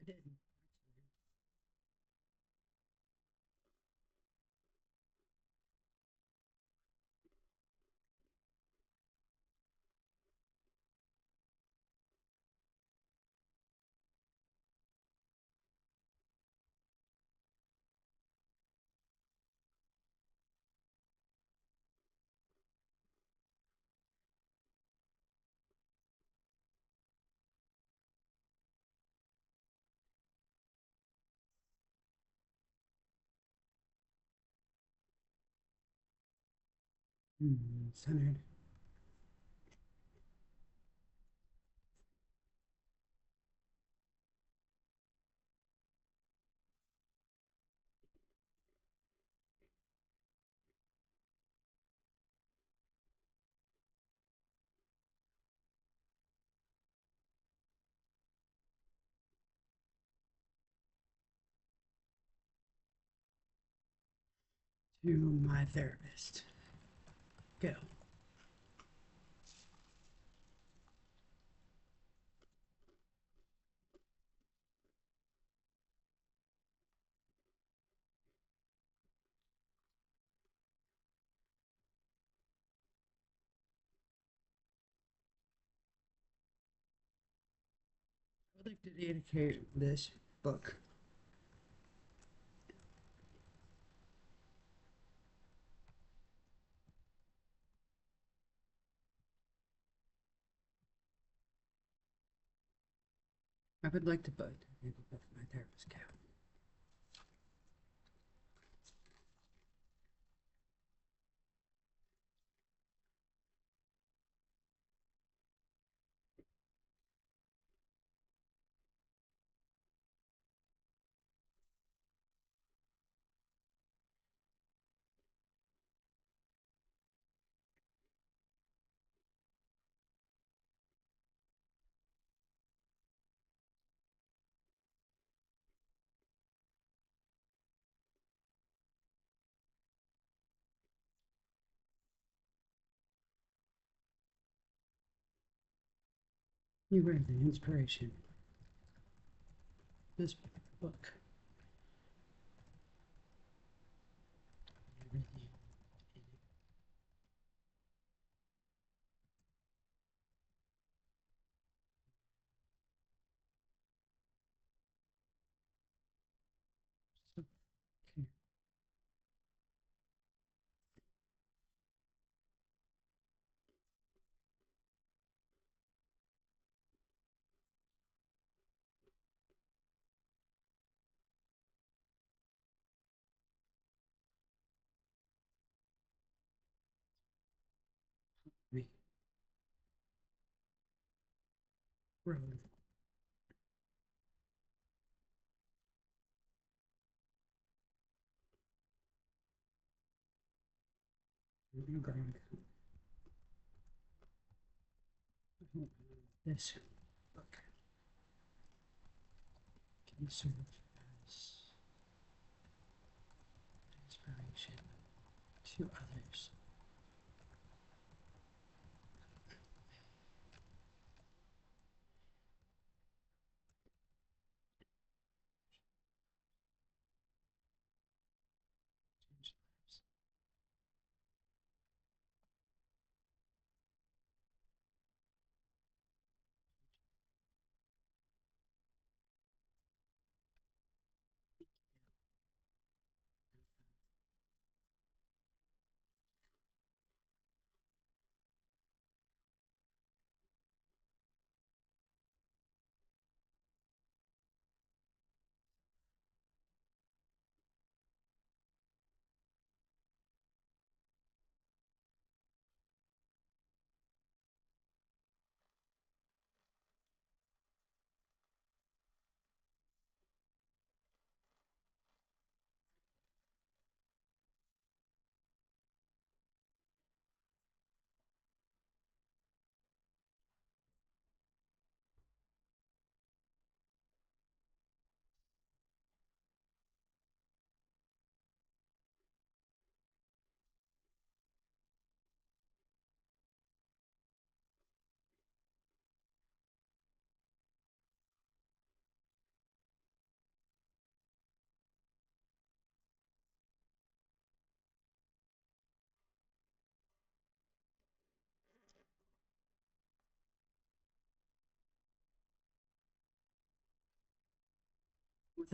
I didn't. Centered. To my therapist. Go. I would like to dedicate this book. I would like to put my therapist go. You were the inspiration. This book. Everything in it. So clear. Me. Road. Ground. This book can serve as inspiration to others. Change lives.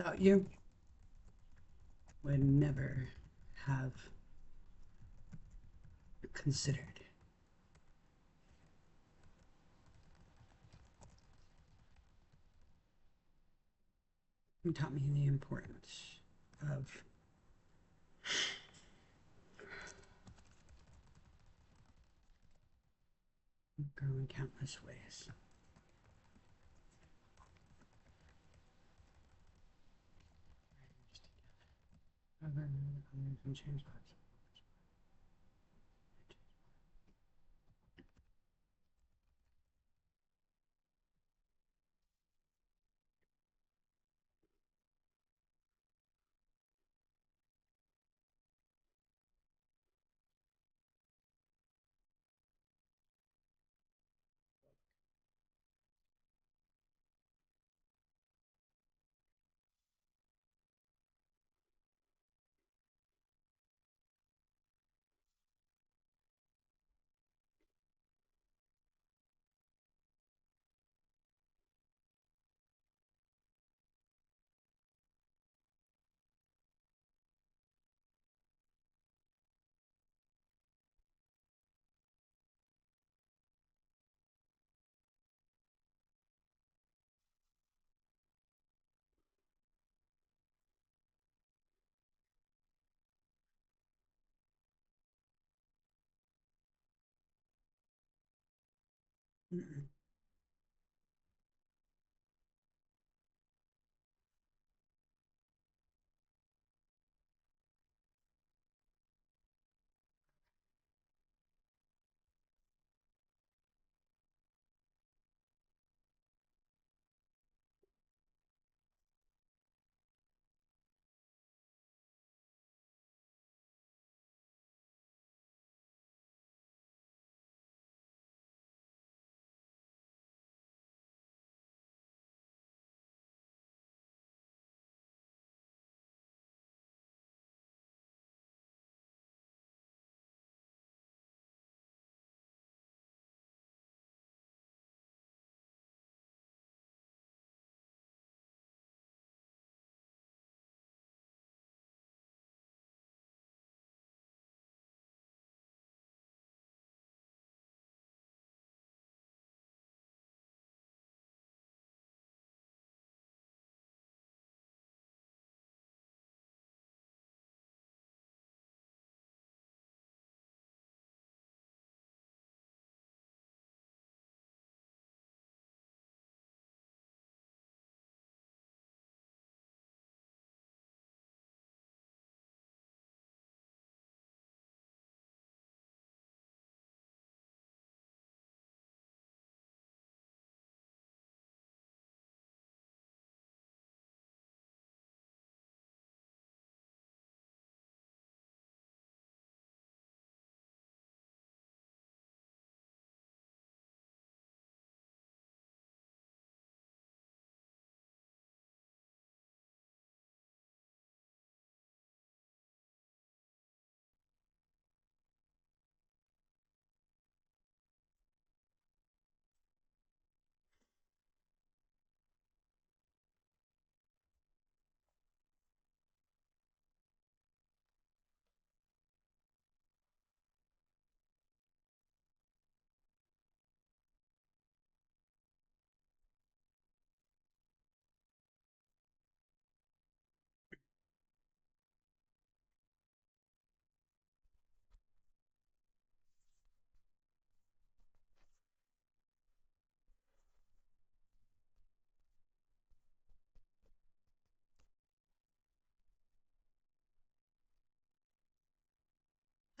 without you would never have considered. You taught me the importance of growing countless ways. Others and change lives. Mm-mm.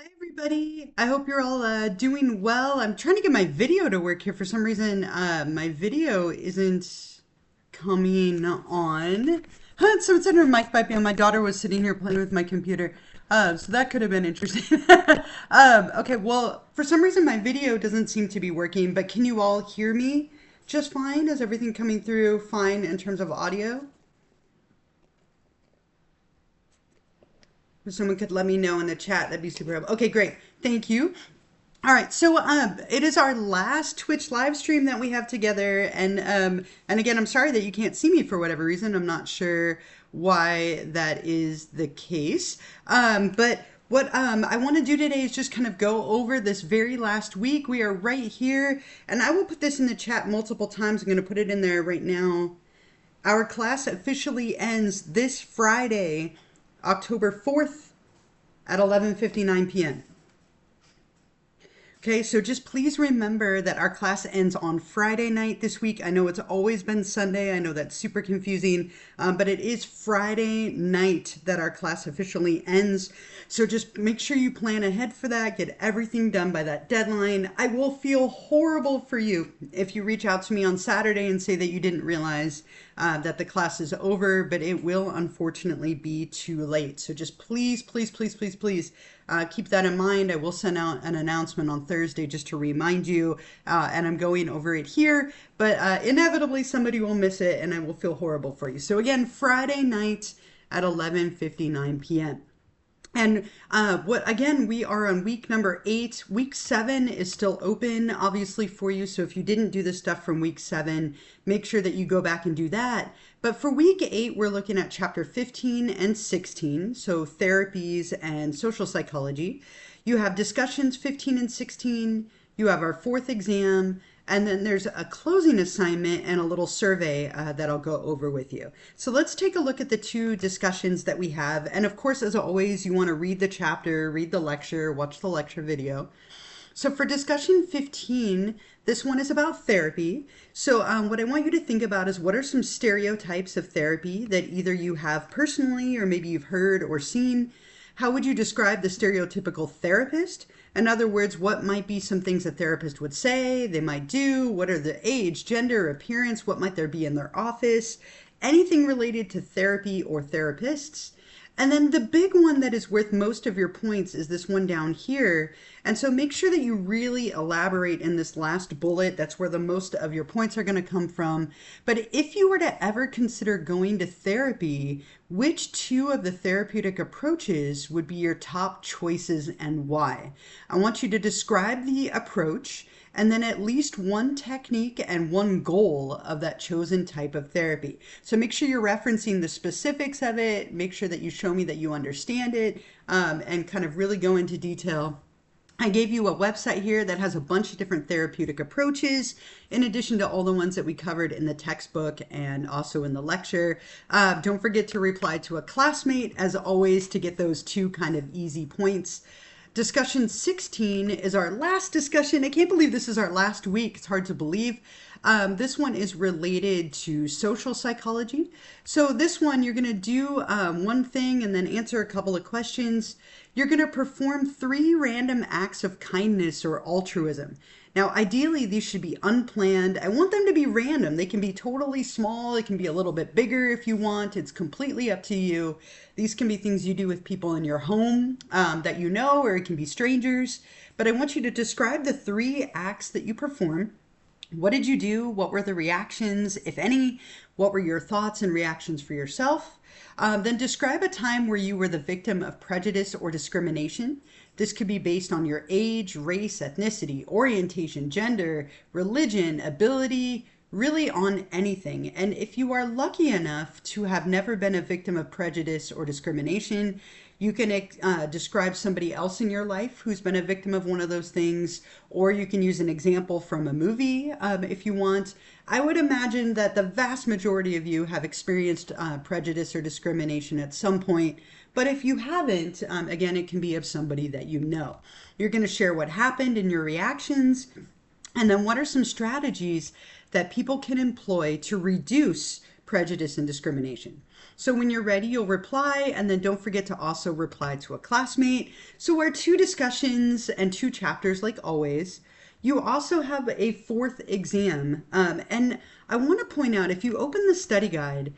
Hi, everybody. I hope you're all doing well. I'm trying to get my video to work here. For some reason, my video isn't coming on. So it said her mic might be on. My daughter was sitting here playing with my computer. So that could have been interesting. Okay, well, for some reason, my video doesn't seem to be working, but can you all hear me just fine? Is everything coming through fine in terms of audio? If someone could let me know in the chat, that'd be super helpful. Okay, great. Thank you. All right, so it is our last Twitch live stream that we have together, and again, I'm sorry that you can't see me for whatever reason. I'm not sure why that is the case. But what I want to do today is just kind of go over this very last week. We are right here, and I will put this in the chat multiple times. I'm going to put it in there right now. Our class officially ends this Friday, October 4th at 11:59 p.m. Okay, so just please remember that our class ends on Friday night this week. I know it's always been Sunday. I know that's super confusing, but it is Friday night that our class officially ends. So just make sure you plan ahead for that. Get everything done by that deadline. I will feel horrible for you if you reach out to me on Saturday and say that you didn't realize that the class is over, but it will unfortunately be too late. So just please, please, please, please, please keep that in mind. I will send out an announcement on Thursday just to remind you, and I'm going over it here, but inevitably somebody will miss it and I will feel horrible for you. So again, Friday night at 11:59 p.m. And we are on week number 8. Week 7 is still open, obviously, for you. So if you didn't do the stuff from week 7, make sure that you go back and do that. But for week 8, we're looking at chapter 15 and 16. So therapies and social psychology. You have discussions 15 and 16. You have our 4th exam. And then there's a closing assignment and a little survey that I'll go over with you. So let's take a look at the 2 discussions that we have. And of course, as always, you want to read the chapter, read the lecture, watch the lecture video. So for discussion 15, this one is about therapy. So what I want you to think about is what are some stereotypes of therapy that either you have personally or maybe you've heard or seen. How would you describe the stereotypical therapist? In other words, what might be some things a therapist would say, they might do? What are the age, gender, appearance? What might there be in their office? Anything related to therapy or therapists? And then the big one that is worth most of your points is this one down here. And so make sure that you really elaborate in this last bullet. That's where the most of your points are going to come from. But if you were to ever consider going to therapy, which 2 of the therapeutic approaches would be your top choices and why? I want you to describe the approach and then at least 1 technique and 1 goal of that chosen type of therapy. So make sure you're referencing the specifics of it. Make sure that you show me that you understand it, and kind of really go into detail. I gave you a website here that has a bunch of different therapeutic approaches, in addition to all the ones that we covered in the textbook and also in the lecture. Don't forget to reply to a classmate, as always, to get those 2 kind of easy points. Discussion 16 is our last discussion. I can't believe this is our last week. It's hard to believe. This one is related to social psychology. So this one, you're going to do one thing and then answer a couple of questions. You're going to perform 3 random acts of kindness or altruism. Now, ideally, these should be unplanned. I want them to be random. They can be totally small. It can be a little bit bigger if you want. It's completely up to you. These can be things you do with people in your home that you know, or it can be strangers. But I want you to describe the 3 acts that you perform. What did you do? What were the reactions, if any? What were your thoughts and reactions for yourself? Then describe a time where you were the victim of prejudice or discrimination. This could be based on your age, race, ethnicity, orientation, gender, religion, ability, really on anything. And if you are lucky enough to have never been a victim of prejudice or discrimination, you can describe somebody else in your life who's been a victim of one of those things, or you can use an example from a movie if you want. I would imagine that the vast majority of you have experienced prejudice or discrimination at some point, but if you haven't, again, it can be of somebody that you know. You're going to share what happened and your reactions, and then what are some strategies that people can employ to reduce prejudice and discrimination. So when you're ready, you'll reply, and then don't forget to also reply to a classmate. So we're 2 discussions and 2 chapters like always. You also have a 4th exam. And I want to point out, if you open the study guide,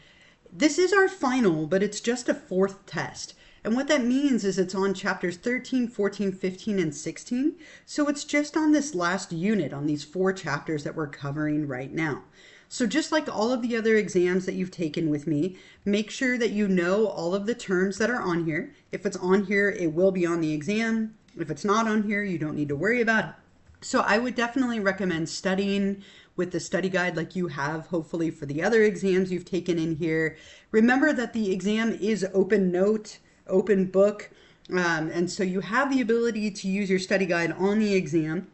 this is our final, but it's just a 4th test. And what that means is it's on chapters 13, 14, 15, and 16. So it's just on this last unit, on these 4 chapters that we're covering right now. So just like all of the other exams that you've taken with me, make sure that you know all of the terms that are on here. If it's on here, it will be on the exam. If it's not on here, you don't need to worry about it. So I would definitely recommend studying with the study guide like you have hopefully for the other exams you've taken in here. Remember that the exam is open note, open book, and so you have the ability to use your study guide on the exam.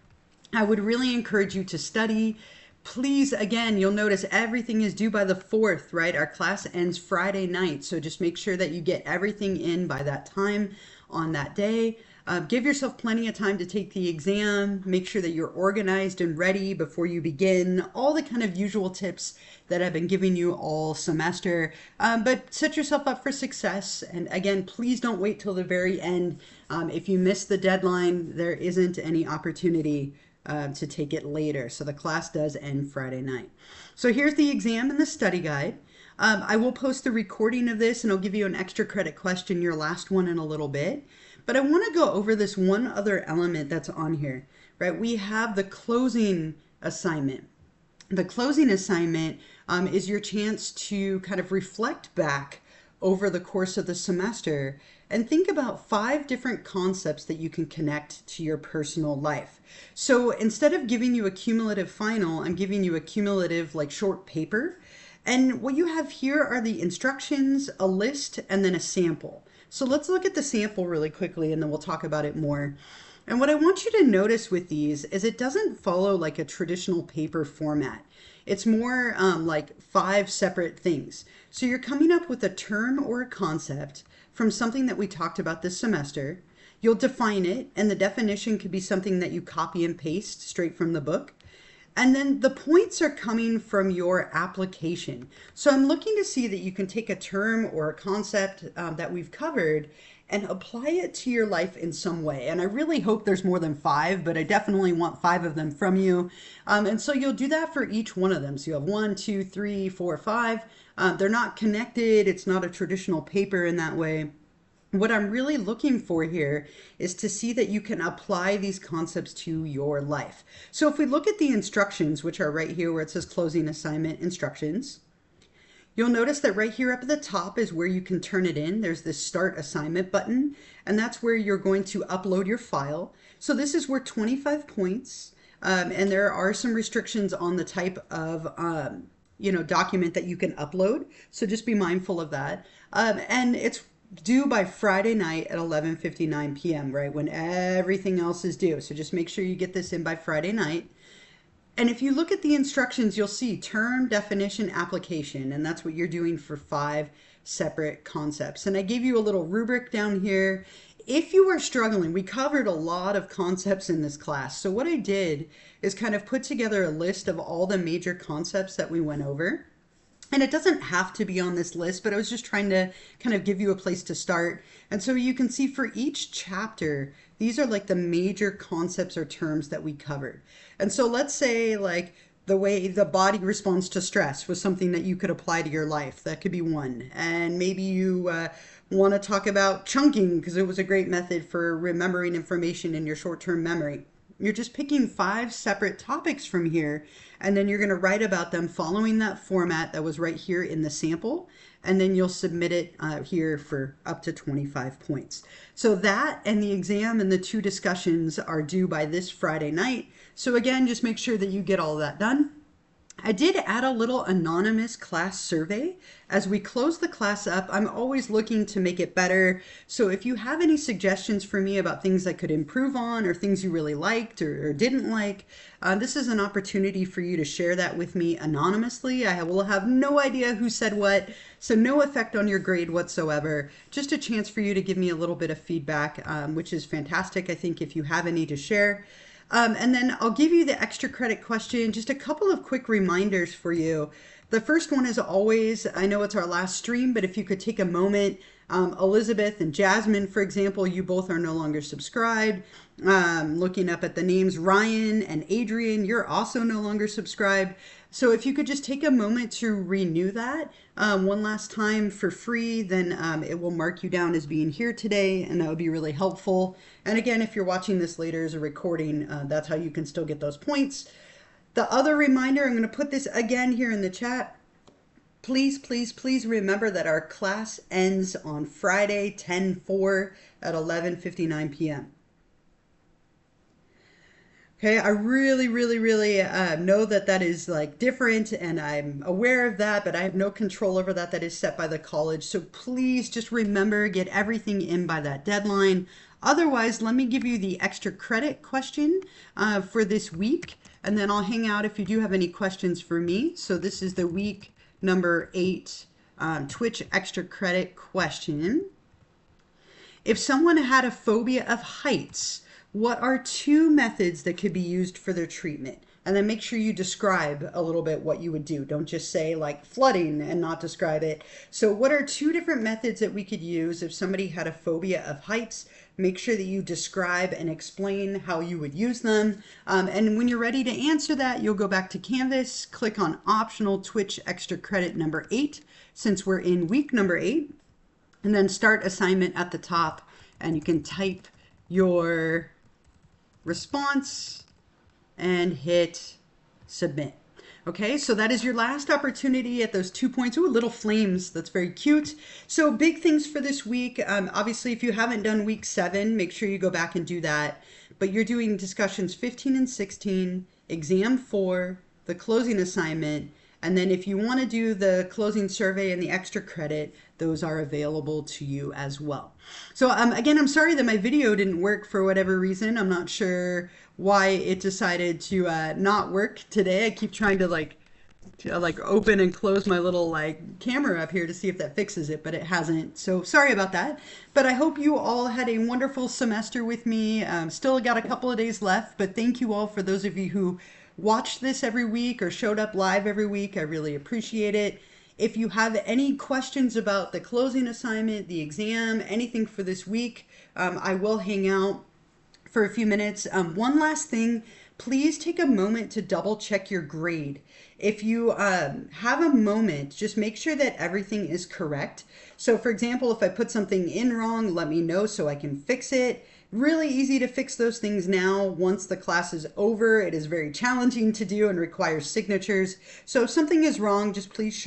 I would really encourage you to study. Please, again, you'll notice everything is due by the 4th, right? Our class ends Friday night. So just make sure that you get everything in by that time on that day. Give yourself plenty of time to take the exam. Make sure that you're organized and ready before you begin. All the kind of usual tips that I've been giving you all semester. But set yourself up for success. And again, please don't wait till the very end. If you miss the deadline, there isn't any opportunity to take it later. So the class does end Friday night. So here's the exam and the study guide. I will post the recording of this and I'll give you an extra credit question, your last one, in a little bit. But I want to go over this one other element that's on here, right? We have the closing assignment. The closing assignment is your chance to kind of reflect back over the course of the semester and think about 5 different concepts that you can connect to your personal life. So instead of giving you a cumulative final, I'm giving you a cumulative like short paper. And what you have here are the instructions, a list, and then a sample. So let's look at the sample really quickly and then we'll talk about it more. And what I want you to notice with these is it doesn't follow like a traditional paper format. It's more like 5 separate things. So you're coming up with a term or a concept from something that we talked about this semester. You'll define it, and the definition could be something that you copy and paste straight from the book. And then the points are coming from your application. So I'm looking to see that you can take a term or a concept that we've covered and apply it to your life in some way. And I really hope there's more than 5, but I definitely want 5 of them from you. And so you'll do that for each one of them. So you have 1, 2, 3, 4, 5. They're not connected. It's not a traditional paper in that way. What I'm really looking for here is to see that you can apply these concepts to your life. So if we look at the instructions, which are right here where it says closing assignment instructions, you'll notice that right here up at the top is where you can turn it in. There's this start assignment button, and that's where you're going to upload your file. So this is where 25 points, and there are some restrictions on the type of document that you can upload. So just be mindful of that. And it's due by Friday night at 11:59 p.m., right? When everything else is due. So just make sure you get this in by Friday night. And if you look at the instructions, you'll see term, definition, application, and that's what you're doing for 5 separate concepts. And I gave you a little rubric down here. If you are struggling, we covered a lot of concepts in this class. So what I did is kind of put together a list of all the major concepts that we went over. And it doesn't have to be on this list, but I was just trying to kind of give you a place to start. And so you can see for each chapter, these are like the major concepts or terms that we covered. And so let's say like the way the body responds to stress was something that you could apply to your life. That could be one. And maybe you want to talk about chunking because it was a great method for remembering information in your short-term memory. You're just picking 5 separate topics from here, and then you're going to write about them following that format that was right here in the sample, and then you'll submit it here for up to 25 points. So that and the exam and the 2 discussions are due by this Friday night. So again, just make sure that you get all that done. I did add a little anonymous class survey. As we close the class up, I'm always looking to make it better. So if you have any suggestions for me about things I could improve on or things you really liked or didn't like, this is an opportunity for you to share that with me anonymously. I will have no idea who said what, so no effect on your grade whatsoever. Just a chance for you to give me a little bit of feedback, which is fantastic, I think, if you have any to share. And then I'll give you the extra credit question, just a couple of quick reminders for you. The first one is always, I know it's our last stream, but if you could take a moment, Elizabeth and Jasmine, for example, you both are no longer subscribed. Looking up at the names, Ryan and Adrian, you're also no longer subscribed. So if you could just take a moment to renew that one last time for free, then it will mark you down as being here today, and that would be really helpful. And again, if you're watching this later as a recording, that's how you can still get those points. The other reminder, I'm going to put this again here in the chat. Please, please, please remember that our class ends on Friday, 10/4 at 11:59 p.m. Okay, I really, really, really know that that is like different, and I'm aware of that, but I have no control over that. That is set by the college. So please just remember, get everything in by that deadline. Otherwise, let me give you the extra credit question for this week, and then I'll hang out if you do have any questions for me. So this is the week number 8 Twitch extra credit question. If someone had a phobia of heights, what are two methods that could be used for their treatment? And then make sure you describe a little bit what you would do. Don't just say like flooding and not describe it. So, what are two different methods that we could use if somebody had a phobia of heights? Make sure that you describe and explain how you would use them. And when you're ready to answer that, you'll go back to Canvas, click on optional Twitch extra credit number 8, since we're in week number 8, and then start assignment at the top, and you can type your response and hit submit. Okay, so that is your last opportunity at those 2 points. Ooh, little flames. That's very cute. So big things for this week. Obviously, if you haven't done week 7, make sure you go back and do that. But you're doing discussions 15 and 16, exam 4, the closing assignment, and then if you want to do the closing survey and the extra credit, those are available to you as well. So again, I'm sorry that my video didn't work for whatever reason. I'm not sure why it decided to not work today. I keep trying to like open and close my little like camera up here to see if that fixes it, but it hasn't. So sorry about that. But I hope you all had a wonderful semester with me. Still got a couple of days left, but thank you all for those of you who watched this every week or showed up live every week. I really appreciate it. If you have any questions about the closing assignment, the exam, anything for this week, I will hang out for a few minutes. One last thing, please take a moment to double check your grade. If you have a moment, just make sure that everything is correct. So for example, if I put something in wrong, let me know so I can fix it. Really easy to fix those things now. Once the class is over, it is very challenging to do and requires signatures. So if something is wrong, just please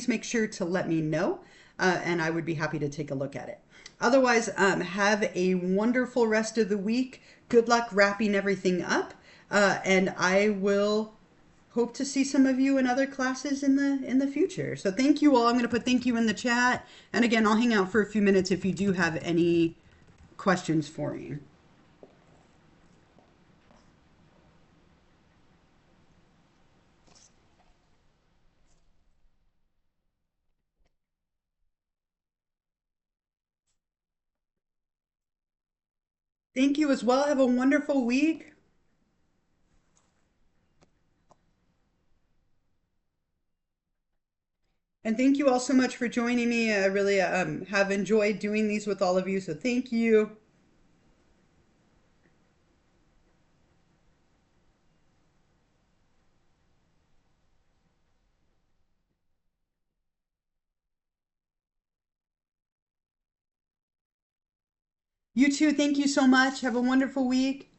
make sure to let me know, and I would be happy to take a look at it. Otherwise, have a wonderful rest of the week. Good luck wrapping everything up, and I will hope to see some of you in other classes in the future. So thank you all. I'm going to put thank you in the chat, and again, I'll hang out for a few minutes if you do have any questions for me. Thank you as well. Have a wonderful week. And thank you all so much for joining me. I really have enjoyed doing these with all of you. So thank you. You too. Thank you so much. Have a wonderful week.